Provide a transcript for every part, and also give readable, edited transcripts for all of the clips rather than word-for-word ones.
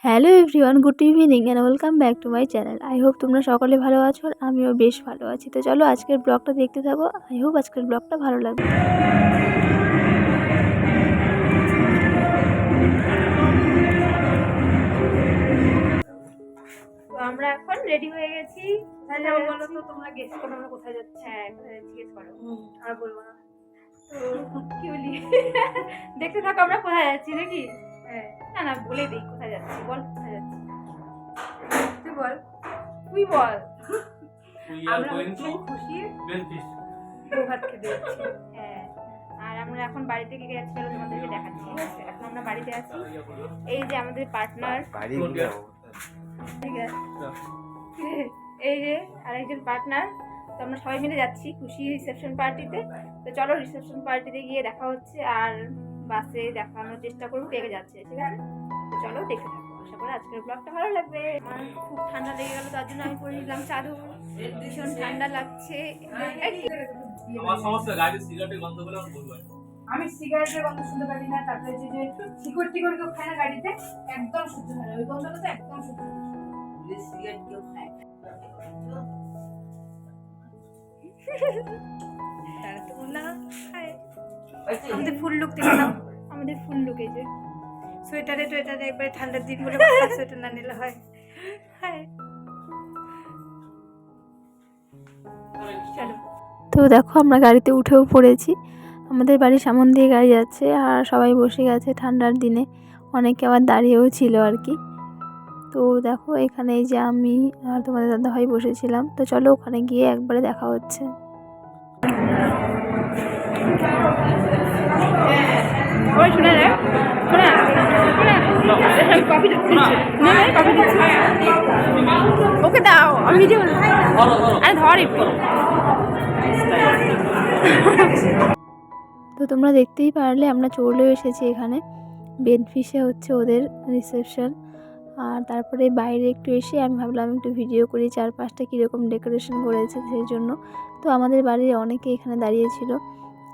Hello everyone, good evening and welcome back to my channel. I hope তোমরা সকলে ভালো আছো আর আমিও বেশ ভালো আছি। তো চলো আজকের ব্লগটা দেখতে থাকো। আই হোপ আজকের ব্লগটা ভালো লাগবে। তো আমরা এখন রেডি হয়ে গেছি। তাহলে বলো তো তোমরা গেস করো আমরা কোথায় যাচ্ছি? হ্যাঁ, কোথায় যাচ্ছি গেস করো। আর বলবো না। তো কি বলি, দেখতে থাকো আমরা কোথায় যাচ্ছি নাকি? হ্যাঁ, না না বলে দিই কোথায় যাচ্ছি। বল কোথায় যাচ্ছি, তুই বল। তুই বল। আমরা খুশির ভাত খেতে যাচ্ছি। হ্যাঁ, আর আমরা এখন বাড়ি থেকে যাচ্ছি, তোমাদেরকে দেখাচ্ছি। ঠিক আছে, এখন আমরা বাড়িতে আছি। এই যে আমাদের পার্টনার, এই যে আরেকজন পার্টনার। তো আমরা সবাই মিলে যাচ্ছি খুশি রিসেপশন পার্টিতে। তো চলো রিসেপশন পার্টিতে গিয়ে দেখা হচ্ছে, আর বাসে দেখানোর চেষ্টা করবো কে কে যাচ্ছে। ঠিক আছে, তো চলো দেখতে থাকো। আশা করি আজকের ব্লগটা ভালো লাগবে। আমার খুব ঠান্ডা লেগে গেল, তার জন্য আমি পরে নিলাম চাদর। ভীষণ ঠান্ডা লাগছে। আমি সিগারেটের গন্ধ শুনতে পারি না, তারপরে যে শিকড় টিকড় কেউ খায় না গাড়িতে, একদম সহ্য হয় না ওই গন্ধটা, তো একদম সহ্য হয় না। সিগারেট কেউ খায় তারা তো না খায়। আমাদের ফুল লুক দেখলাম, আমাদের ফুল লুক এই যে সোয়েটারে টোয়েটারে একবারে ঠান্ডার দিন বলে সোয়েটার না নিলে হয়। চলো। তো দেখো আমরা গাড়িতে উঠেও পড়েছি। আমাদের বাড়ির সামন দিয়ে গাড়ি যাচ্ছে আর সবাই বসে গেছে ঠান্ডার দিনে, অনেকে আবার দাঁড়িয়েও ছিল আর কি। তো দেখো এখানে এই যে আমি আর তোমাদের দাদা ভাই বসেছিলাম। তো চলো ওখানে গিয়ে একবারে দেখা হচ্ছে। ওকে দাও, আমি ভিডিও আরে ধর একটু। তো তোমরা দেখতেই পারলে আমরা চলেও এসেছি এখানে। বেনফিশে হচ্ছে ওদের রিসেপশন। আর তারপরে বাইরে একটু এসে আমি ভাবলাম একটু ভিডিও করি চারপাশটা কীরকম ডেকোরেশন করেছে সেই জন্য। তো আমাদের বাড়ির অনেকে এখানে দাঁড়িয়েছিল।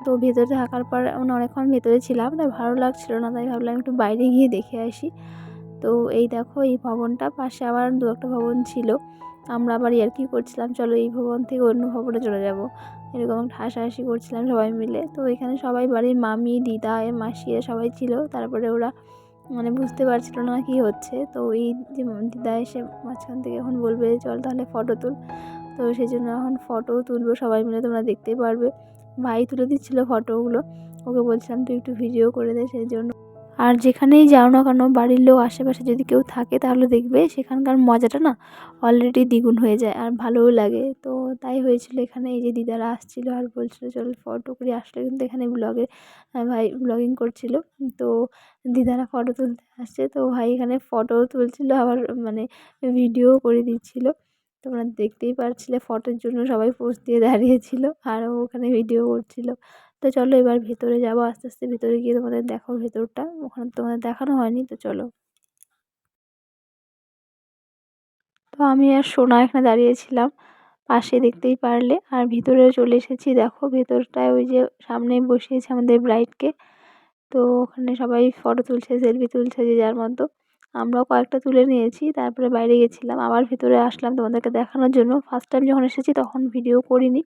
তো ভেতরে থাকার পর অনেকক্ষণ ভেতরে ছিলাম, তাই ভালো লাগছিল না, তাই ভাবলাম একটু বাইরে গিয়ে দেখে আসি। তো এই দেখো এই ভবনটা, পাশে আবার দু একটা ভবন ছিল। আমরা আবার ইয়ার্কি করছিলাম চলো এই ভবন থেকে অন্য ভবনে চলে যাব, এরকম একটা হাসাহাসি করছিলাম সবাই মিলে। তো এখানে সবাই বাড়ির মামি দিদা মাসি সবাই ছিল। তারপরে ওরা বুঝতে পারছিল না কি হচ্ছে। তো এই যে দিদা এসে মাঝখান থেকে এখন বলবে চল তাহলে ফটো তুল। তো সেই জন্য এখন ফটো তুলবো সবাই মিলে, তোমরা দেখতেই পারবে। ভাই তুলে দিচ্ছিলো ফটোগুলো, ওকে বলছিলাম তুই একটু ভিডিও করে দে সেই জন্য। আর যেখানেই যাও না কেন বাড়ির লোক আশেপাশে যদি কেউ থাকে তাহলে দেখবে সেখানকার মজাটা না অলরেডি দ্বিগুণ হয়ে যায় আর ভালোও লাগে। তো তাই হয়েছিল এখানে। এই যে দিদারা আসছিলো আর বলছিলো চল ফটো করি, আসলে কিন্তু এখানে ভাই ব্লগিং করছিল। তো দিদারা ফটো তুলতে আসছে, তো ভাই এখানে ফটো তুলছিল আবার ভিডিও করে দিচ্ছিল। তোমরা দেখতেই পারছিলে ফটোর জন্য সবাই পোজ দিয়ে দাঁড়িয়েছিল আর ও ওখানে ভিডিও করছিল। তো চলো এবার ভেতরে যাবো, আস্তে আস্তে ভেতরে গিয়ে তোমাদের দেখাও ভেতরটা, ওখানে তোমাদের দেখানো হয়নি। তো চলো। তো আমি আর সোনা এখানে দাঁড়িয়েছিলাম পাশে, দেখতেই পারলে। আর ভিতরেও চলে এসেছি, দেখো ভেতরটায় ওই যে সামনে বসিয়েছে আমাদের ব্রাইডকে। তো ওখানে সবাই ফটো তুলছে, সেলফি তুলছে যে যার মতো। আমরাও কয়েকটা তুলে নিয়েছি, তারপরে বাইরে গেছিলাম, আবার ভিতরে আসলাম তোমাদেরকে দেখানোর জন্য। ফার্স্ট টাইম যখন এসেছি তখন ভিডিও করিনি,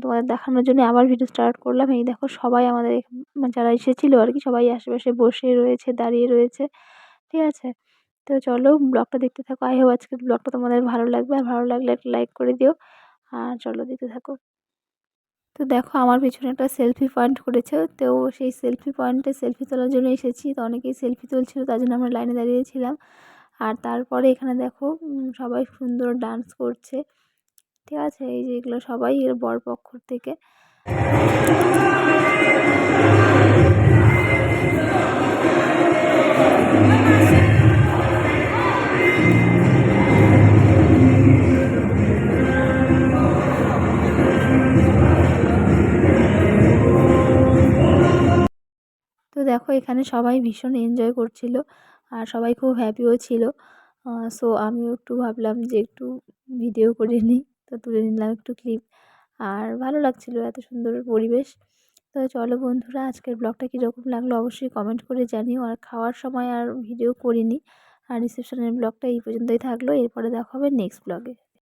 তোমাদের দেখানোর জন্য আবার ভিডিও স্টার্ট করলাম। এই দেখো সবাই আমাদের যারা এসেছিলো আর কি, সবাই আশেপাশে বসে রয়েছে, দাঁড়িয়ে রয়েছে। ঠিক আছে, তো চলো ব্লগটা দেখতে থাকো। আই হোপ আজকের ব্লগটা তোমাদের ভালো লাগবে, আর ভালো লাগলে একটা লাইক করে দিও। আর চলো দেখতে থাকো। তো দেখো আমার পিছনে একটা সেলফি পয়েন্ট করেছে, তো সেই সেলফি পয়েন্টে সেলফি তোলার জন্য এসেছি। তো অনেকেই সেলফি তুলছিল, তার জন্য আমরা লাইনে দাঁড়িয়েছিলাম। আর তারপরে এখানে দেখো সবাই সুন্দর ডান্স করছে। ঠিক আছে, এই যে এগুলো সবাই এর বরপক্ষ থেকে। তো দেখো এখানে সবাই ভীষণ এনজয় করছিল আর সবাই খুব হ্যাপিও ছিল। সো আমিও একটু ভাবলাম যে একটু ভিডিও করে নিই, তো তুলে নিলাম একটু ক্লিপ। আর ভালো লাগছিলো এত সুন্দর পরিবেশ। তো চলো বন্ধুরা, আজকের ব্লগটা কীরকম লাগলো অবশ্যই কমেন্ট করে জানিও। আর খাওয়ার সময় আর ভিডিও করিনি, আর রিসেপশনের ব্লগটা এই পর্যন্তই থাকলো, এরপরে দেখা হবে নেক্সট ব্লগে।